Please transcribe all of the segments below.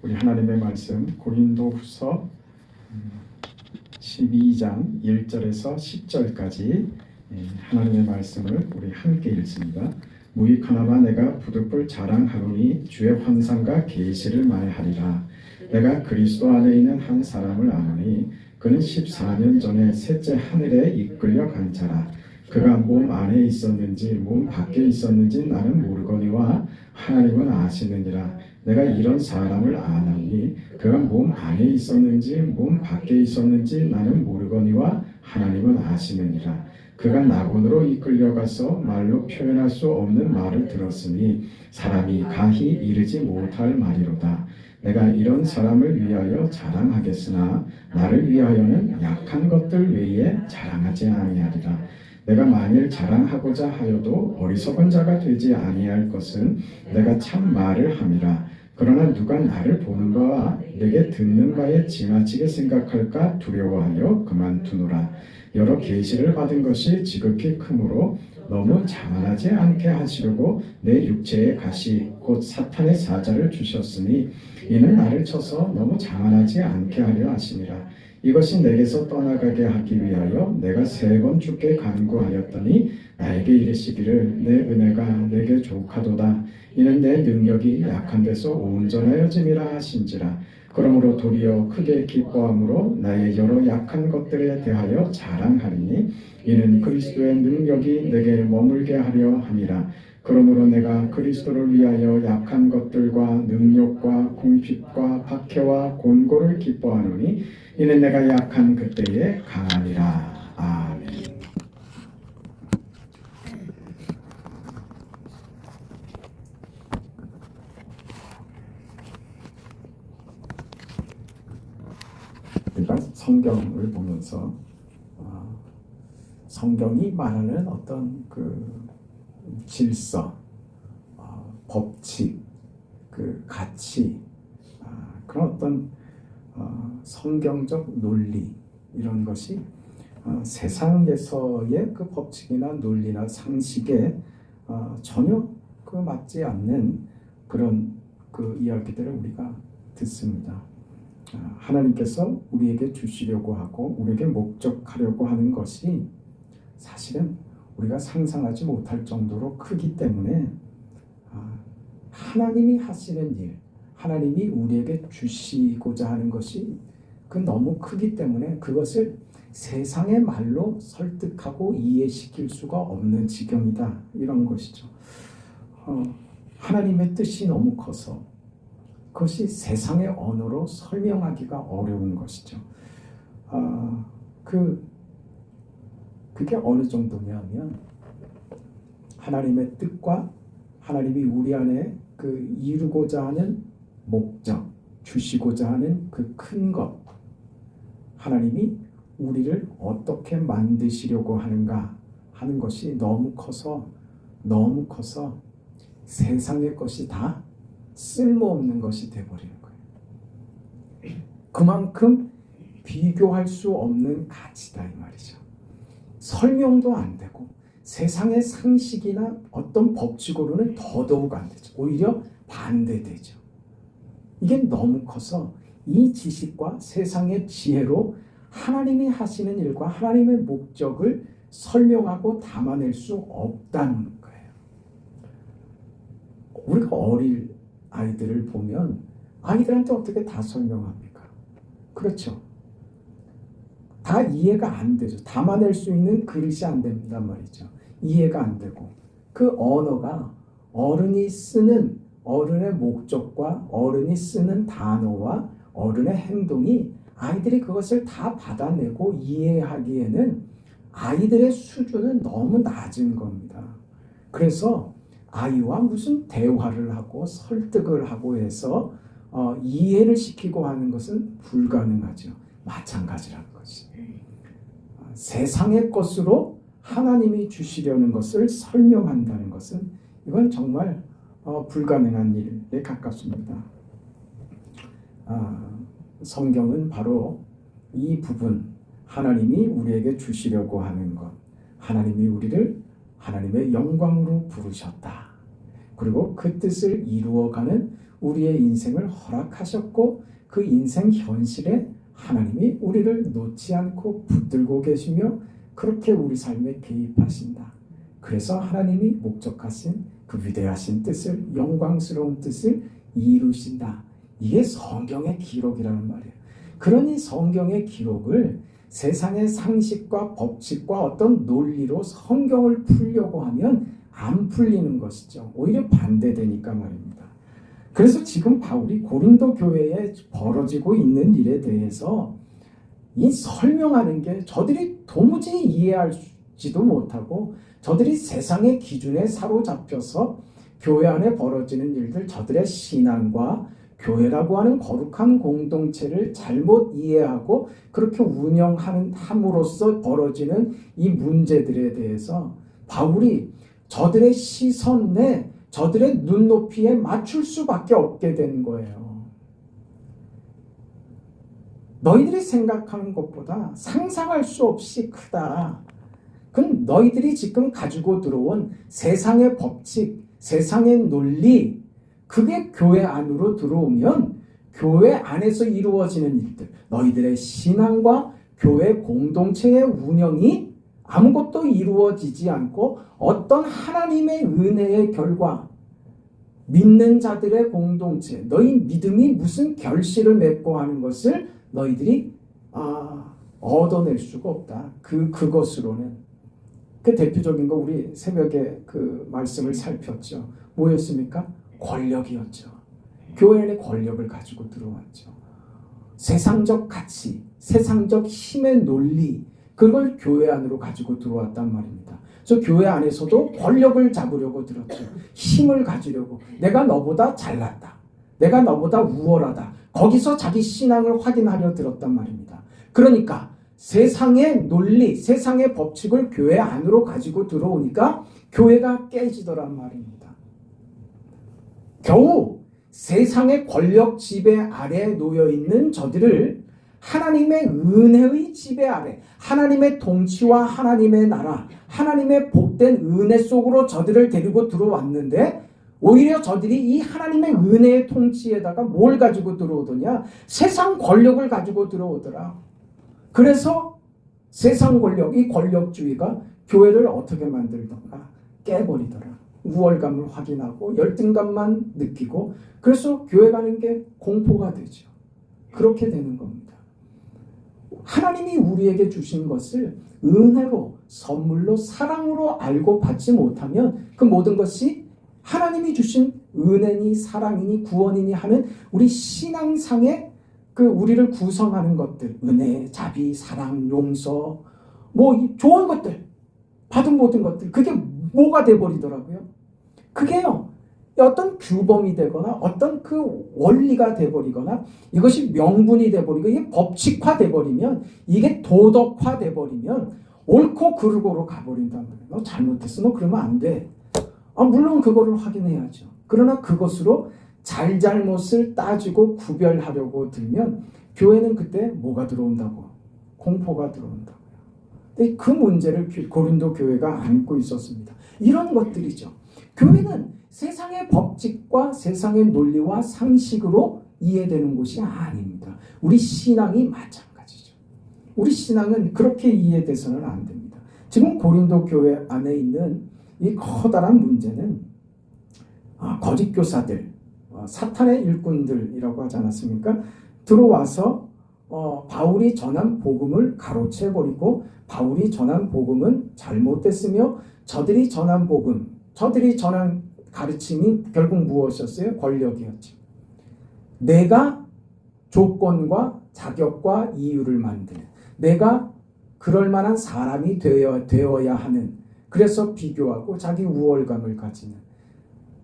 우리 하나님의 말씀 고린도후서 12장 1절에서 10절까지 하나님의 말씀을 우리 함께 읽습니다. 무익하나마 내가 부득불 자랑하노니 주의 환상과 계시를 말하리라. 내가 그리스도 안에 있는 한 사람을 아노니 그는 14년 전에 셋째 하늘에 이끌려 간 자라. 그가 몸 안에 있었는지 몸 밖에 있었는지 나는 모르거니와 하나님은 아시느니라. 내가 이런 사람을 아나니 그가 몸 안에 있었는지 몸 밖에 있었는지 나는 모르거니와 하나님은 아시느니라. 그가 낙원으로 이끌려가서 말로 표현할 수 없는 말을 들었으니 사람이 가히 이르지 못할 말이로다. 내가 이런 사람을 위하여 자랑하겠으나 나를 위하여는 약한 것들 외에 자랑하지 아니하리라. 내가 만일 자랑하고자 하여도 어리석은 자가 되지 아니할 것은 내가 참 말을 함이라. 그러나 누가 나를 보는 바와 내게 듣는 바에 지나치게 생각할까 두려워하여 그만두노라. 여러 계시를 받은 것이 지극히 크므로 너무 자만하지 않게 하시려고 내 육체에 가시 곧 사탄의 사자를 주셨으니 이는 나를 쳐서 너무 자만하지 않게 하려 하심이라. 이것이 내게서 떠나가게 하기 위하여 내가 3번 주께 간구하였더니 나에게 이르시기를 내 은혜가 내게 족하도다. 이는 내 능력이 약한 데서 온전하여짐이라 하신지라. 그러므로 도리어 크게 기뻐함으로 나의 여러 약한 것들에 대하여 자랑하리니 이는 그리스도의 능력이 내게 머물게 하려 함이라. 그러므로 내가 그리스도를 위하여 약한 것들과 능력과 궁핍과 박해와 곤고를 기뻐하노니 이는 내가 약한 그때에 강하니라. 아멘. 우리가 성경을 보면서 성경이 말하는 어떤 그 질서, 법칙, 그 가치, 그런 어떤 성경적 논리 이런 것이 세상에서의 그 법칙이나 논리나 상식에 전혀 그 맞지 않는 그런 그 이야기들을 우리가 듣습니다. 하나님께서 우리에게 주시려고 하고 우리에게 목적하려고 하는 것이 사실은 우리가 상상하지 못할 정도로 크기 때문에 하나님이 하시는 일, 하나님이 우리에게 주시고자 하는 것이 그 너무 크기 때문에 그것을 세상의 말로 설득하고 이해시킬 수가 없는 지경이다. 이런 것이죠. 하나님의 뜻이 너무 커서 그것이 세상의 언어로 설명하기가 어려운 것이죠. 그게 어느 정도냐면 하나님의 뜻과 하나님이 우리 안에 그 이루고자 하는 목적, 주시고자 하는 그 큰 것, 하나님이 우리를 어떻게 만드시려고 하는가 하는 것이 너무 커서 세상의 것이 다 쓸모없는 것이 되어버리는 거예요. 그만큼 비교할 수 없는 가치다 이 말이죠. 설명도 안 되고 세상의 상식이나 어떤 법칙으로는 더더욱 안 되죠. 오히려 반대되죠. 이게 너무 커서 이 지식과 세상의 지혜로 하나님이 하시는 일과 하나님의 목적을 설명하고 담아낼 수 없다는 거예요. 우리가 어릴 아이들을 보면 아이들한테 어떻게 다 설명합니까? 그렇죠. 다 이해가 안 되죠. 담아낼 수 있는 그릇이 안 된단 말이죠. 이해가 안 되고 그 언어가 어른이 쓰는 어른의 목적과 어른이 쓰는 단어와 어른의 행동이 아이들이 그것을 다 받아내고 이해하기에는 아이들의 수준은 너무 낮은 겁니다. 그래서 아이와 무슨 대화를 하고 설득을 하고 해서 이해를 시키고 하는 것은 불가능하죠. 마찬가지라는 것이. 세상의 것으로 하나님이 주시려는 것을 설명한다는 것은 이건 정말 불가능한 일에 가깝습니다. 성경은 바로 이 부분, 하나님이 우리에게 주시려고 하는 것, 하나님이 우리를 하나님의 영광으로 부르셨다. 그리고 그 뜻을 이루어가는 우리의 인생을 허락하셨고 그 인생 현실에 하나님이 우리를 놓지 않고 붙들고 계시며 그렇게 우리 삶에 개입하신다. 그래서 하나님이 목적하신 그 위대하신 뜻을, 영광스러운 뜻을 이루신다. 이게 성경의 기록이라는 말이에요. 그러니 성경의 기록을 세상의 상식과 법칙과 어떤 논리로 성경을 풀려고 하면 안 풀리는 것이죠. 오히려 반대되니까 말입니다. 그래서 지금 바울이 고린도 교회에 벌어지고 있는 일에 대해서 이 설명하는 게 저들이 도무지 이해하지도 못하고 저들이 세상의 기준에 사로잡혀서 교회 안에 벌어지는 일들, 저들의 신앙과 교회라고 하는 거룩한 공동체를 잘못 이해하고 그렇게 운영함으로써 벌어지는 이 문제들에 대해서 바울이 저들의 시선에 저들의 눈높이에 맞출 수밖에 없게 된 거예요. 너희들이 생각하는 것보다 상상할 수 없이 크다. 그건 너희들이 지금 가지고 들어온 세상의 법칙, 세상의 논리, 그게 교회 안으로 들어오면 교회 안에서 이루어지는 일들, 너희들의 신앙과 교회 공동체의 운영이 아무것도 이루어지지 않고 어떤 하나님의 은혜의 결과, 믿는 자들의 공동체, 너희 믿음이 무슨 결실을 맺고 하는 것을 너희들이 얻어낼 수가 없다. 그것으로는 그 대표적인 거 우리 새벽에 그 말씀을 살폈죠. 뭐였습니까? 권력이었죠. 교회 안에 권력을 가지고 들어왔죠. 세상적 가치, 세상적 힘의 논리, 그걸 교회 안으로 가지고 들어왔단 말입니다. 그래서 교회 안에서도 권력을 잡으려고 들었죠. 힘을 가지려고. 내가 너보다 잘났다. 내가 너보다 우월하다. 거기서 자기 신앙을 확인하려 들었단 말입니다. 그러니까 세상의 논리, 세상의 법칙을 교회 안으로 가지고 들어오니까 교회가 깨지더란 말입니다. 겨우 세상의 권력 지배 아래에 놓여있는 저들을 하나님의 은혜의 지배 아래, 하나님의 통치와 하나님의 나라, 하나님의 복된 은혜 속으로 저들을 데리고 들어왔는데 오히려 저들이 이 하나님의 은혜의 통치에다가 뭘 가지고 들어오더냐? 세상 권력을 가지고 들어오더라. 그래서 세상 권력, 이 권력주의가 교회를 어떻게 만들더라? 깨버리더라. 우월감을 확인하고 열등감만 느끼고 그래서 교회 가는 게 공포가 되죠. 그렇게 되는 겁니다. 하나님이 우리에게 주신 것을 은혜로, 선물로, 사랑으로 알고 받지 못하면 그 모든 것이 하나님이 주신 은혜니 사랑이니 구원이니 하는 우리 신앙상의 그 우리를 구성하는 것들, 은혜, 자비, 사랑, 용서, 좋은 것들, 받은 모든 것들, 그게 뭐가 돼버리더라고요. 그게요, 어떤 규범이 되거나 어떤 그 원리가 돼버리거나 이것이 명분이 돼버리고 이게 법칙화 돼버리면 이게 도덕화 돼버리면 옳고 그르고로 가버린단 말이에요. 너 잘못했어. 너 그러면 안 돼. 물론 그거를 확인해야죠. 그러나 그것으로 잘잘못을 따지고 구별하려고 들면 교회는 그때 뭐가 들어온다고? 공포가 들어온다고요. 근데 그 문제를 고린도 교회가 안고 있었습니다. 이런 것들이죠. 교회는 세상의 법칙과 세상의 논리와 상식으로 이해되는 곳이 아닙니다. 우리 신앙이 마찬가지죠. 우리 신앙은 그렇게 이해돼서는 안 됩니다. 지금 고린도 교회 안에 있는 이 커다란 문제는 거짓 교사들, 사탄의 일꾼들이라고 하지 않았습니까? 들어와서 바울이 전한 복음을 가로채버리고 바울이 전한 복음은 잘못됐으며 저들이 전한 복음, 저들이 전한 가르침이 결국 무엇이었어요? 권력이었죠. 내가 조건과 자격과 이유를 만드는, 내가 그럴 만한 사람이 되어야 하는, 그래서 비교하고 자기 우월감을 가지는,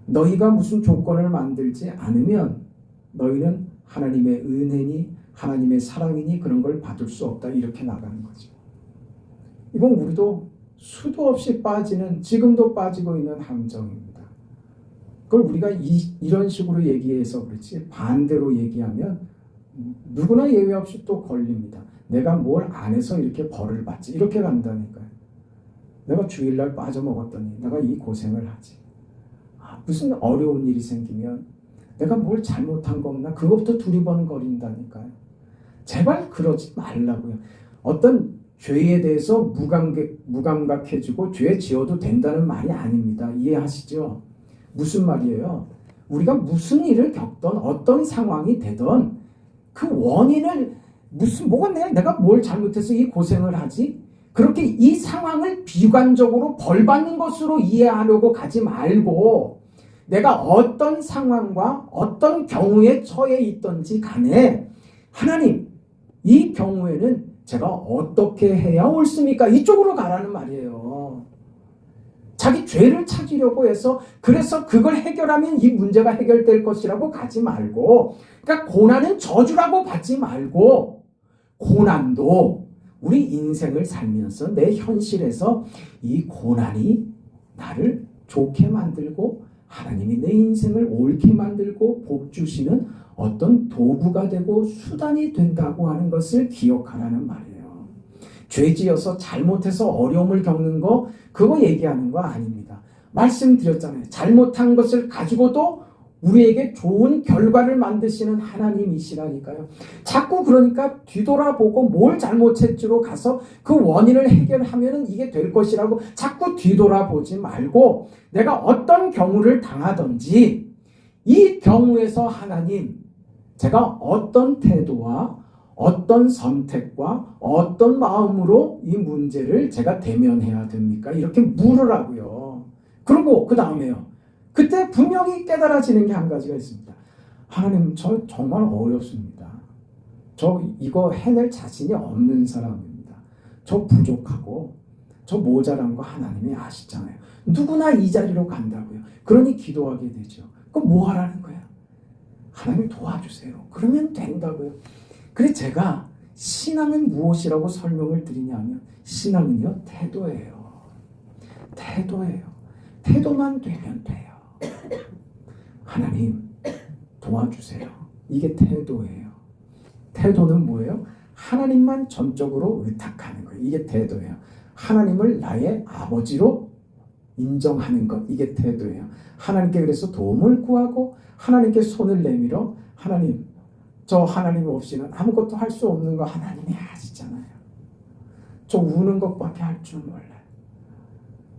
너희가 무슨 조건을 만들지 않으면 너희는 하나님의 은혜니 하나님의 사랑이니 그런 걸 받을 수 없다, 이렇게 나가는 거죠. 이건 우리도 수도 없이 빠지는, 지금도 빠지고 있는 함정입니다. 그걸 우리가 이런 식으로 얘기해서 그렇지 반대로 얘기하면 누구나 예외 없이 또 걸립니다. 내가 뭘 안 해서 이렇게 벌을 받지, 이렇게 간다니까요. 내가 주일날 빠져먹었더니 내가 이 고생을 하지. 무슨 어려운 일이 생기면 내가 뭘 잘못한 거 없나? 그것부터 두리번거린다니까요. 제발 그러지 말라고요. 어떤 죄에 대해서 무감각해지고 죄 지어도 된다는 말이 아닙니다. 이해하시죠? 무슨 말이에요? 우리가 무슨 일을 겪던 어떤 상황이 되던 그 원인을 뭐가 내가 뭘 잘못해서 이 고생을 하지? 그렇게 이 상황을 비관적으로 벌받는 것으로 이해하려고 가지 말고 내가 어떤 상황과 어떤 경우에 처해 있던지 간에 하나님, 이 경우에는 제가 어떻게 해야 옳습니까? 이쪽으로 가라는 말이에요. 자기 죄를 찾으려고 해서 그래서 그걸 해결하면 이 문제가 해결될 것이라고 가지 말고, 그러니까 고난은 저주라고 받지 말고, 고난도 우리 인생을 살면서 내 현실에서 이 고난이 나를 좋게 만들고 하나님이 내 인생을 옳게 만들고 복 주시는 어떤 도구가 되고 수단이 된다고 하는 것을 기억하라는 말이에요. 죄지어서 잘못해서 어려움을 겪는 거 그거 얘기하는 거 아닙니다. 말씀드렸잖아요. 잘못한 것을 가지고도 우리에게 좋은 결과를 만드시는 하나님이시라니까요. 자꾸 그러니까 뒤돌아보고 뭘 잘못했지로 가서 그 원인을 해결하면 이게 될 것이라고 자꾸 뒤돌아보지 말고 내가 어떤 경우를 당하든지 이 경우에서 하나님, 제가 어떤 태도와 어떤 선택과 어떤 마음으로 이 문제를 제가 대면해야 됩니까? 이렇게 물으라고요. 그리고 그 다음에요. 그때 분명히 깨달아지는 게 한 가지가 있습니다. 하나님, 저 정말 어렵습니다. 저 이거 해낼 자신이 없는 사람입니다. 저 부족하고 저 모자란 거 하나님이 아시잖아요. 누구나 이 자리로 간다고요. 그러니 기도하게 되죠. 그럼 뭐 하라는 거예요? 하나님 도와주세요. 그러면 된다고요. 그래서 제가 신앙은 무엇이라고 설명을 드리냐면 신앙은요, 태도예요. 태도예요. 태도만 되면 돼요. 하나님 도와주세요. 이게 태도예요. 태도는 뭐예요? 하나님만 전적으로 의탁하는 거예요. 이게 태도예요. 하나님을 나의 아버지로 인정하는 것, 이게 태도예요. 하나님께 그래서 도움을 구하고 하나님께 손을 내밀어 하나님, 저 하나님 없이는 아무것도 할 수 없는 거 하나님이 아시잖아요. 저 우는 것밖에 할 줄 몰라요.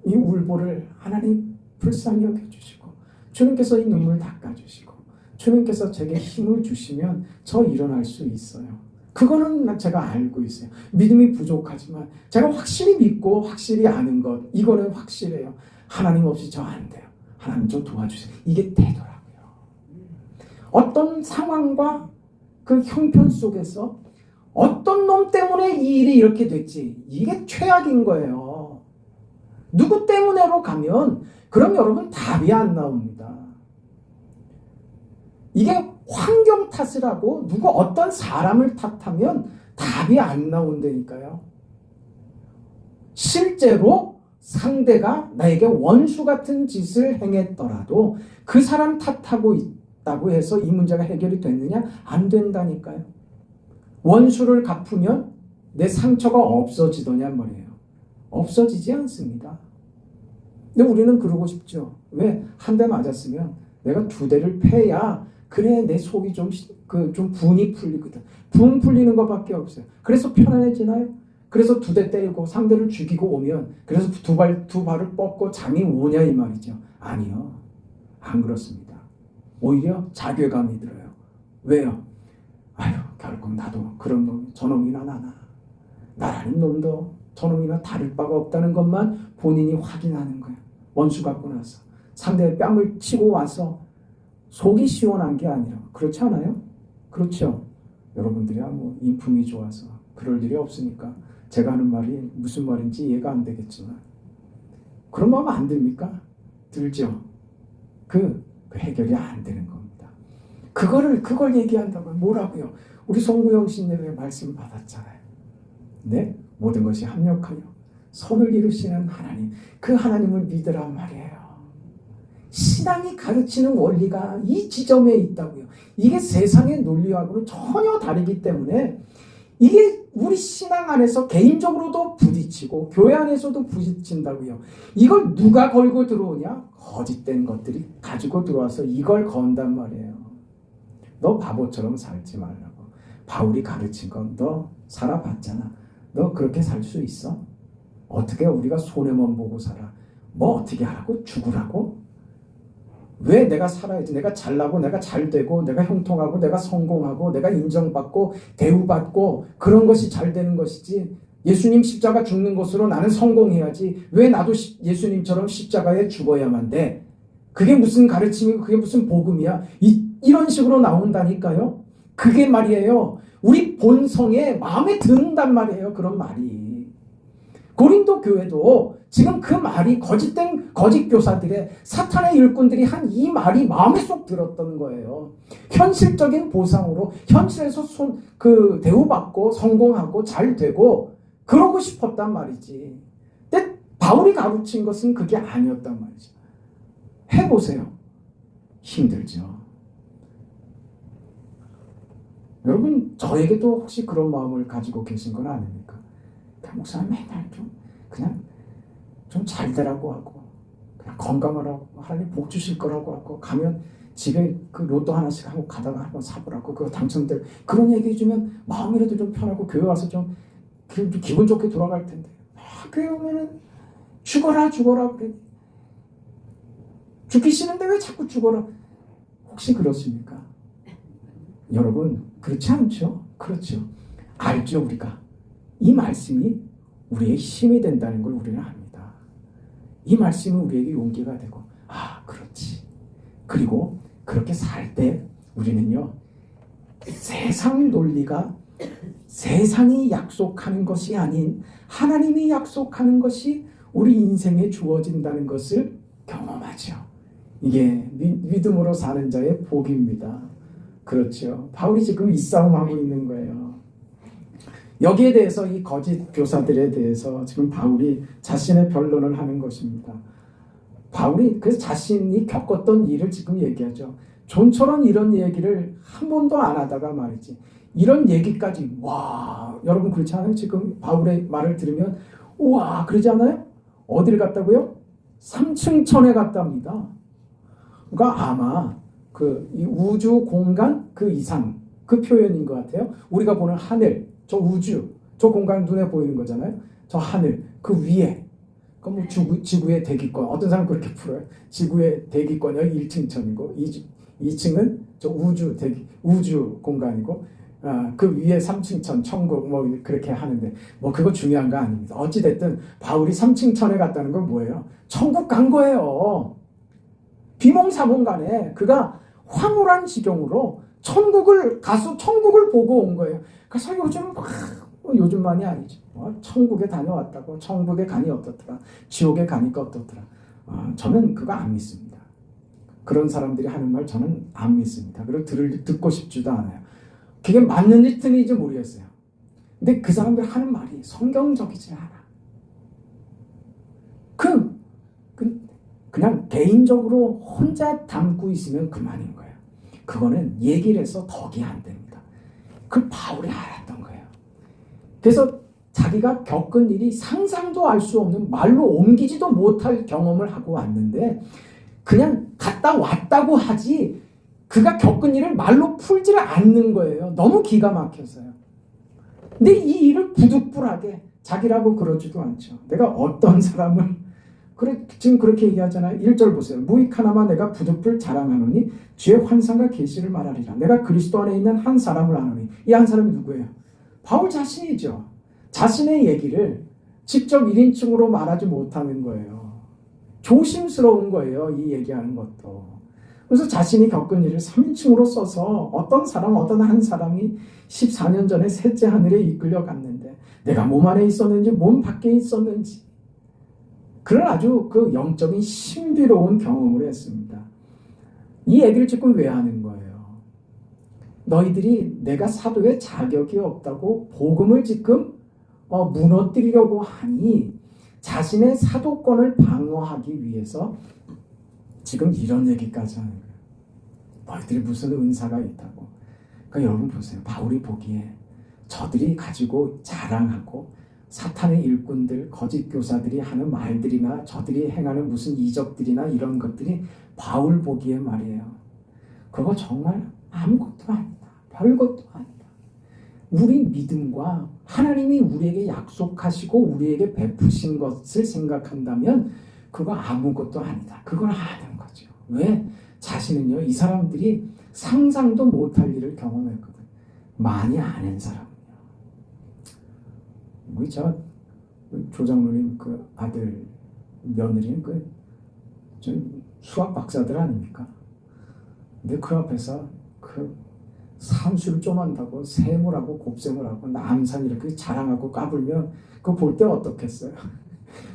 이 울보를 하나님 불쌍히 여겨주시고 주님께서 이 눈물 닦아주시고 주님께서 제게 힘을 주시면 저 일어날 수 있어요. 그거는 제가 알고 있어요. 믿음이 부족하지만 제가 확실히 믿고 확실히 아는 것, 이거는 확실해요. 하나님 없이 저 안 돼요. 하나님 좀 도와주세요. 이게 되더라고요. 어떤 상황과 그 형편 속에서 어떤 놈 때문에 이 일이 이렇게 됐지, 이게 최악인 거예요. 누구 때문에로 가면 그럼 여러분 답이 안 나옵니다. 이게 환경 탓을 하고 누구 어떤 사람을 탓하면 답이 안 나온다니까요. 실제로 상대가 나에게 원수 같은 짓을 행했더라도 그 사람 탓하고 있다고 해서 이 문제가 해결이 됐느냐? 안 된다니까요. 원수를 갚으면 내 상처가 없어지더냐 말이에요. 없어지지 않습니다. 근데 우리는 그러고 싶죠. 왜? 한 대 맞았으면 내가 두 대를 패야 그래 내 속이 좀 분이 풀리거든. 분 풀리는 것밖에 없어요. 그래서 편안해지나요? 그래서 두 대 때리고 상대를 죽이고 오면 그래서 두 발을 뻗고 잠이 오냐 이 말이죠. 아니요. 안 그렇습니다. 오히려 자괴감이 들어요. 왜요? 아유, 결국 나도 그런 놈이 저놈이나 나나. 나라는 놈도 저놈이나 다를 바가 없다는 것만 본인이 확인하는 거예요. 원수 갖고 나서 상대의 뺨을 치고 와서 속이 시원한 게 아니라. 그렇지 않아요? 그렇죠. 여러분들이야 뭐 인품이 좋아서 그럴 일이 없으니까 제가 하는 말이 무슨 말인지 이해가 안 되겠지만 그런 마음 안 듭니까? 들죠. 그 해결이 안 되는 겁니다. 그걸 얘기한다고요. 뭐라고요? 우리 송구영 신님의 말씀 받았잖아요. 네? 모든 것이 합력하여 선을 이루시는 하나님, 그 하나님을 믿으란 말이에요. 신앙이 가르치는 원리가 이 지점에 있다고요. 이게 세상의 논리하고는 전혀 다르기 때문에 이게 우리 신앙 안에서 개인적으로도 부딪히고 교회 안에서도 부딪힌다고요. 이걸 누가 걸고 들어오냐? 거짓된 것들이 가지고 들어와서 이걸 건단 말이에요. 너 바보처럼 살지 말라고. 바울이 가르친 건 너 살아봤잖아. 너 그렇게 살 수 있어? 어떻게 우리가 손해만 보고 살아? 뭐 어떻게 하라고? 죽으라고? 왜 내가 살아야지? 내가 잘나고 내가 잘되고 내가 형통하고 내가 성공하고 내가 인정받고 대우받고 그런 것이 잘 되는 것이지, 예수님 십자가 죽는 것으로 나는 성공해야지 왜 나도 예수님처럼 십자가에 죽어야만 돼? 그게 무슨 가르침이고 그게 무슨 복음이야? 이런 식으로 나온다니까요. 그게 말이에요, 우리 본성에 마음에 든단 말이에요. 그런 말이. 고린도 교회도 지금 그 말이 거짓된 거짓 교사들의 사탄의 일꾼들이 한 이 말이 마음에 쏙 들었던 거예요. 현실적인 보상으로 현실에서 대우받고 성공하고 잘 되고 그러고 싶었단 말이지. 근데 바울이 가르친 것은 그게 아니었단 말이죠. 해보세요. 힘들죠. 여러분, 저에게도 혹시 그런 마음을 가지고 계신 건 아닙니까? 목사님 맨날 그냥 좀 잘 되라고 하고 그냥 건강하라고 하나님 복 주실 거라고 하고 가면 집에 그 로또 하나씩 하고 가다가 한번 사보라고 그거 당첨될 그런 얘기 해주면 마음이라도 좀 편하고 교회 와서 좀 기분 좋게 돌아갈 텐데, 교회 오면은 죽어라 그래. 죽기 싫은데 왜 자꾸 죽어라? 혹시 그렇습니까? 여러분, 그렇지 않죠? 그렇죠. 알죠. 우리가 이 말씀이 우리의 힘이 된다는 걸 우리는 압니다. 이 말씀은 우리에게 용기가 되고, 그렇지. 그리고 그렇게 살 때 우리는요, 세상 논리가 세상이 약속하는 것이 아닌 하나님이 약속하는 것이 우리 인생에 주어진다는 것을 경험하죠. 이게 믿음으로 사는 자의 복입니다. 그렇죠. 바울이 지금 이 싸움하고 있는 거예요. 여기에 대해서 이 거짓 교사들에 대해서 지금 바울이 자신의 변론을 하는 것입니다. 바울이 그 자신이 겪었던 일을 지금 얘기하죠. 좀처럼 이런 얘기를 한 번도 안 하다가 말이지, 이런 얘기까지, 와, 여러분 그렇지 않아요? 지금 바울의 말을 들으면 우와 그러지 않아요? 어디를 갔다고요? 3층 천에 갔답니다. 그러니까 아마 이 우주 공간 그 이상 그 표현인 것 같아요. 우리가 보는 하늘, 저 우주, 저 공간 눈에 보이는 거잖아요. 저 하늘 그 위에, 그 뭐 지구의 대기권, 어떤 사람은 그렇게 풀어요. 지구의 대기권 여기 1층 천이고 2층은 저 우주 공간이고, 그 위에 3층 천, 천국 뭐 그렇게 하는데 뭐 그거 중요한 거 아닙니다. 어찌 됐든 바울이 3층 천에 갔다는 건 뭐예요? 천국 간 거예요. 비몽사몽간에 그가 황홀한 지경으로 천국을 보고 온 거예요. 그래서 요즘만이 아니죠. 천국에 다녀왔다고, 천국에 가니 어떻더라, 지옥에 가니까 어떻더라. 저는 그거 안 믿습니다. 그런 사람들이 하는 말 저는 안 믿습니다. 그리고 듣고 싶지도 않아요. 그게 맞는지 틀린지 모르겠어요. 근데 그 사람들 하는 말이 성경적이지 않아. 그냥 개인적으로 혼자 담고 있으면 그만인 거예요. 그거는 얘기를 해서 덕이 안 됩니다. 그걸 바울이 알았던 거예요. 그래서 자기가 겪은 일이 상상도 알 수 없는, 말로 옮기지도 못할 경험을 하고 왔는데 그냥 갔다 왔다고 하지 그가 겪은 일을 말로 풀지를 않는 거예요. 너무 기가 막혀서요. 근데 이 일을 부득불하게 자기라고 그러지도 않죠. 내가 어떤 사람을 지금 그렇게 얘기하잖아요. 1절 보세요. 무익하나마 내가 부득불 자랑하노니 주의 환상과 계시를 말하리라. 내가 그리스도 안에 있는 한 사람을 아노니. 이 한 사람이 누구예요? 바울 자신이죠. 자신의 얘기를 직접 1인칭으로 말하지 못하는 거예요. 조심스러운 거예요. 이 얘기하는 것도. 그래서 자신이 겪은 일을 3인칭으로 써서 어떤 한 사람이 14년 전에 셋째 하늘에 이끌려 갔는데 내가 몸 안에 있었는지 몸 밖에 있었는지 그런 아주 그 영적인 신비로운 경험을 했습니다. 이 얘기를 지금 왜 하는 거예요? 너희들이 내가 사도의 자격이 없다고 복음을 지금 무너뜨리려고 하니 자신의 사도권을 방어하기 위해서 지금 이런 얘기까지 하는 거예요. 너희들이 무슨 은사가 있다고. 그러니까 여러분 보세요. 바울이 보기에 저들이 가지고 자랑하고 사탄의 일꾼들, 거짓 교사들이 하는 말들이나 저들이 행하는 무슨 이적들이나 이런 것들이 바울 보기에 말이에요. 그거 정말 아무것도 아니다. 별것도 아니다. 우리 믿음과 하나님이 우리에게 약속하시고 우리에게 베푸신 것을 생각한다면 그거 아무것도 아니다. 그걸 아는 거죠. 왜? 자신은요, 이 사람들이 상상도 못할 일을 경험했거든. 많이 아는 사람이요. 우리 저 조장로님 그 아들 며느리는 좀 수학 박사들 아닙니까? 근데 그 앞에서 그 산수를 좀 한다고 셈을 하고 곱셈을 하고 남산 이렇게 자랑하고 까불면 그거 볼 때 어떻겠어요?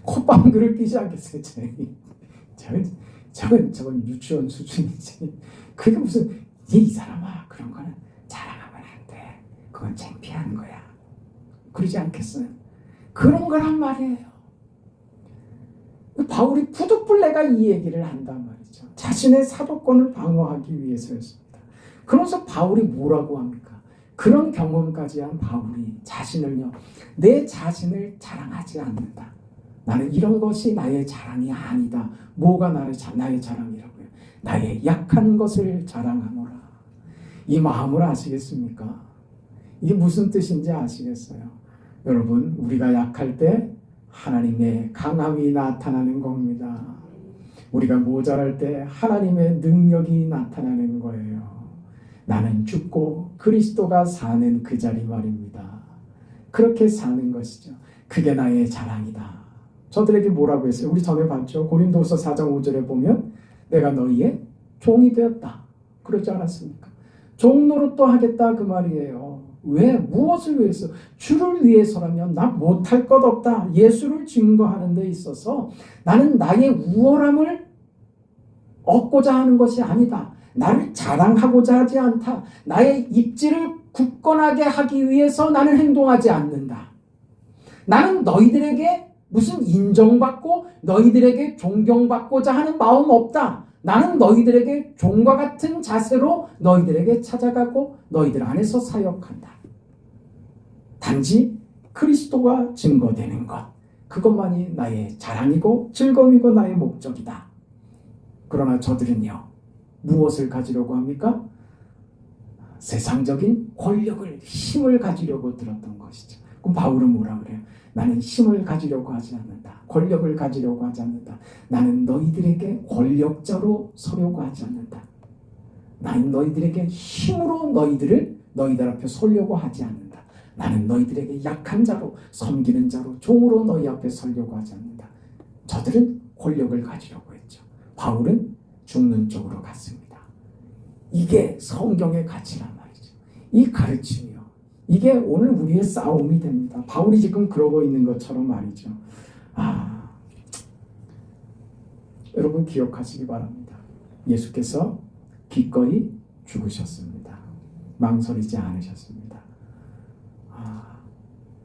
콧방귀를 끼지 않겠어요? 저건 유치원 수준이지. 그게 무슨 이 사람아 그런 거는 자랑하면 안 돼. 그건 창피한 거야. 그러지 않겠어요? 그런 거란 말이에요. 바울이 부득불레가 이 얘기를 한단 말이죠. 자신의 사도권을 방어하기 위해서였습니다. 그러면서 바울이 뭐라고 합니까? 그런 경험까지 한 바울이 자신을요, 내 자신을 자랑하지 않는다. 나는 이런 것이 나의 자랑이 아니다. 뭐가 나의 자랑이라고요? 나의 약한 것을 자랑하노라. 이 마음을 아시겠습니까? 이게 무슨 뜻인지 아시겠어요? 여러분, 우리가 약할 때 하나님의 강함이 나타나는 겁니다. 우리가 모자랄 때 하나님의 능력이 나타나는 거예요. 나는 죽고 그리스도가 사는 그 자리 말입니다. 그렇게 사는 것이죠. 그게 나의 자랑이다. 저들에게 뭐라고 했어요? 우리 전에 봤죠. 고린도서 4장 5절에 보면 내가 너희의 종이 되었다. 그러지 않았습니까? 종 노릇도 하겠다 그 말이에요. 왜? 무엇을 위해서? 주를 위해서라면 나 못할 것 없다. 예수를 증거하는 데 있어서 나는 나의 우월함을 얻고자 하는 것이 아니다. 나를 자랑하고자 하지 않다. 나의 입지를 굳건하게 하기 위해서 나는 행동하지 않는다. 나는 너희들에게 무슨 인정받고 너희들에게 존경받고자 하는 마음 없다. 나는 너희들에게 종과 같은 자세로 너희들에게 찾아가고 너희들 안에서 사역한다. 단지 그리스도가 증거되는 것, 그것만이 나의 자랑이고 즐거움이고 나의 목적이다. 그러나 저들은요, 무엇을 가지려고 합니까? 세상적인 권력을, 힘을 가지려고 들었던 것이죠. 그럼 바울은 뭐라 그래요? 나는 힘을 가지려고 하지 않는다. 권력을 가지려고 하지 않는다. 나는 너희들에게 권력자로 서려고 하지 않는다. 나는 너희들에게 힘으로 너희들 앞에 서려고 하지 않는다. 나는 너희들에게 약한 자로, 섬기는 자로, 종으로 너희 앞에 서려고 하지 않는다. 저들은 권력을 가지려고 했죠. 바울은 죽는 쪽으로 갔습니다. 이게 성경의 가치란 말이죠. 이 가르침이요. 이게 오늘 우리의 싸움이 됩니다. 바울이 지금 그러고 있는 것처럼 말이죠. 여러분 기억하시기 바랍니다. 예수께서 기꺼이 죽으셨습니다. 망설이지 않으셨습니다.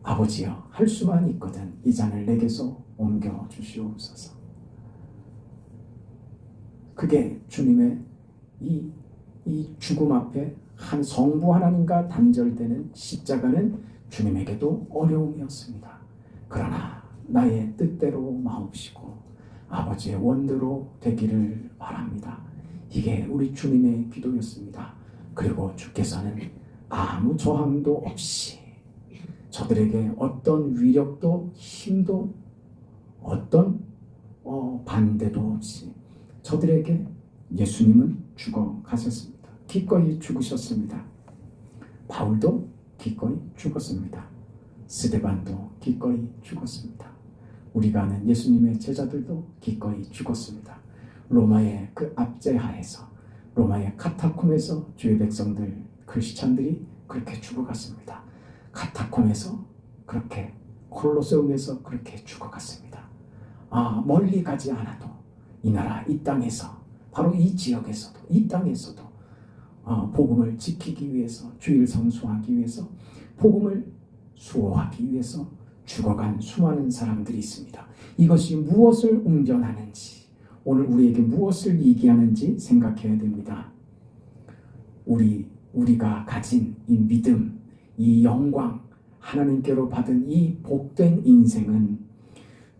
아버지여, 할 수만 있거든 이 잔을 내게서 옮겨 주시옵소서. 그게 주님의 이 죽음 앞에 한 성부 하나님과 단절되는 십자가는 주님에게도 어려움이었습니다. 그러나 나의 뜻대로 마옵시고 아버지의 원대로 되기를 바랍니다. 이게 우리 주님의 기도였습니다. 그리고 주께서는 아무 저항도 없이 저들에게 어떤 위력도 힘도 어떤 반대도 없이 저들에게 예수님은 죽어가셨습니다. 기꺼이 죽으셨습니다. 바울도 기꺼이 죽었습니다. 스데반도 기꺼이 죽었습니다. 우리가 아는 예수님의 제자들도 기꺼이 죽었습니다. 로마의 그 압제하에서, 로마의 카타콤에서 주의 백성들, 크리스찬들이 그렇게 죽어갔습니다. 카타콤에서 그렇게, 콜로세움에서 그렇게 죽어갔습니다. 멀리 가지 않아도 이 나라, 이 땅에서, 바로 이 지역에서도, 이 땅에서도 복음을 지키기 위해서, 주일 성수하기 위해서, 복음을 수호하기 위해서 죽어간 수많은 사람들이 있습니다. 이것이 무엇을 웅변하는지, 오늘 우리에게 무엇을 얘기하는지 생각해야 됩니다. 우리가 가진 이 믿음, 이 영광, 하나님께로 받은 이 복된 인생은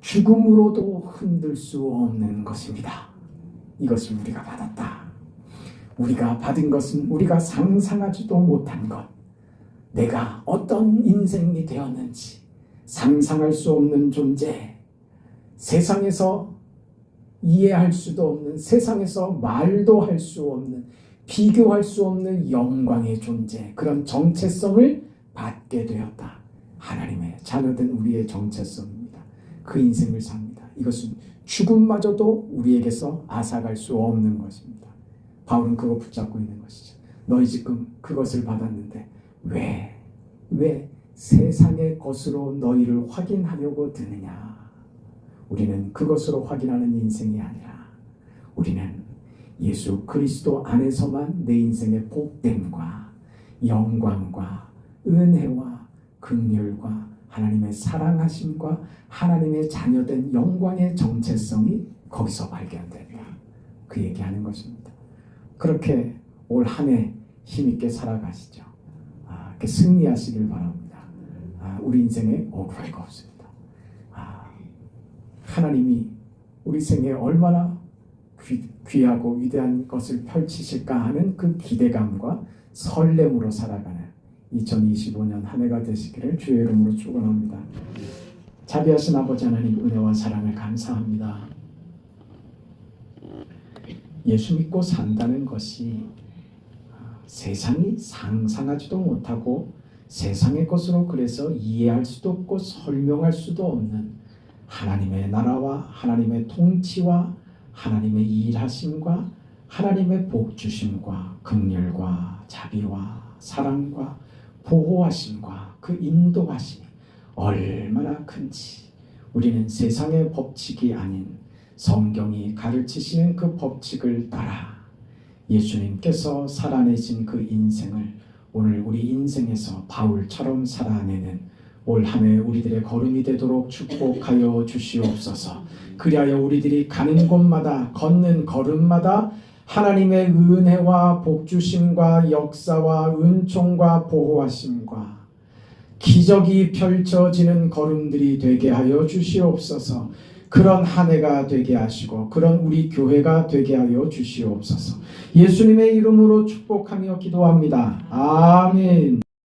죽음으로도 흔들 수 없는 것입니다. 이것을 우리가 받았다. 우리가 받은 것은 우리가 상상하지도 못한 것, 내가 어떤 인생이 되었는지 상상할 수 없는 존재, 세상에서 이해할 수도 없는, 세상에서 말도 할 수 없는, 비교할 수 없는 영광의 존재, 그런 정체성을 받게 되었다. 하나님의 자녀된 우리의 정체성입니다. 그 인생을 삽니다. 이것은 죽음마저도 우리에게서 앗아갈 수 없는 것입니다. 바울은 그거 붙잡고 있는 것이죠. 너희 지금 그것을 받았는데 왜 세상의 것으로 너희를 확인하려고 드느냐. 우리는 그것으로 확인하는 인생이 아니라 우리는 예수 그리스도 안에서만 내 인생의 복됨과 영광과 은혜와 긍휼과 하나님의 사랑하심과 하나님의 자녀된 영광의 정체성이 거기서 발견됩니다. 그 얘기하는 것입니다. 그렇게 올 한 해 힘있게 살아가시죠. 이렇게 승리하시길 바랍니다. 우리 인생에 억울할 거 없습니다. 하나님이 우리 생에 얼마나 귀하고 위대한 것을 펼치실까 하는 그 기대감과 설렘으로 살아가는 2025년 한 해가 되시기를 주의 이름으로 축원합니다. 자비하신 아버지 하나님, 은혜와 사랑을 감사합니다. 예수 믿고 산다는 것이 세상이 상상하지도 못하고 세상의 것으로 그래서 이해할 수도 없고 설명할 수도 없는 하나님의 나라와 하나님의 통치와 하나님의 일하심과 하나님의 복주심과 긍휼과 자비와 사랑과 보호하심과 그 인도하심이 얼마나 큰지 우리는 세상의 법칙이 아닌 성경이 가르치시는 그 법칙을 따라 예수님께서 살아내신 그 인생을 오늘 우리 인생에서 바울처럼 살아내는 올 한 해 우리들의 걸음이 되도록 축복하여 주시옵소서. 그리하여 우리들이 가는 곳마다 걷는 걸음마다 하나님의 은혜와 복주심과 역사와 은총과 보호하심과 기적이 펼쳐지는 걸음들이 되게 하여 주시옵소서. 그런 한 해가 되게 하시고 그런 우리 교회가 되게 하여 주시옵소서. 예수님의 이름으로 축복하며 기도합니다. 아멘.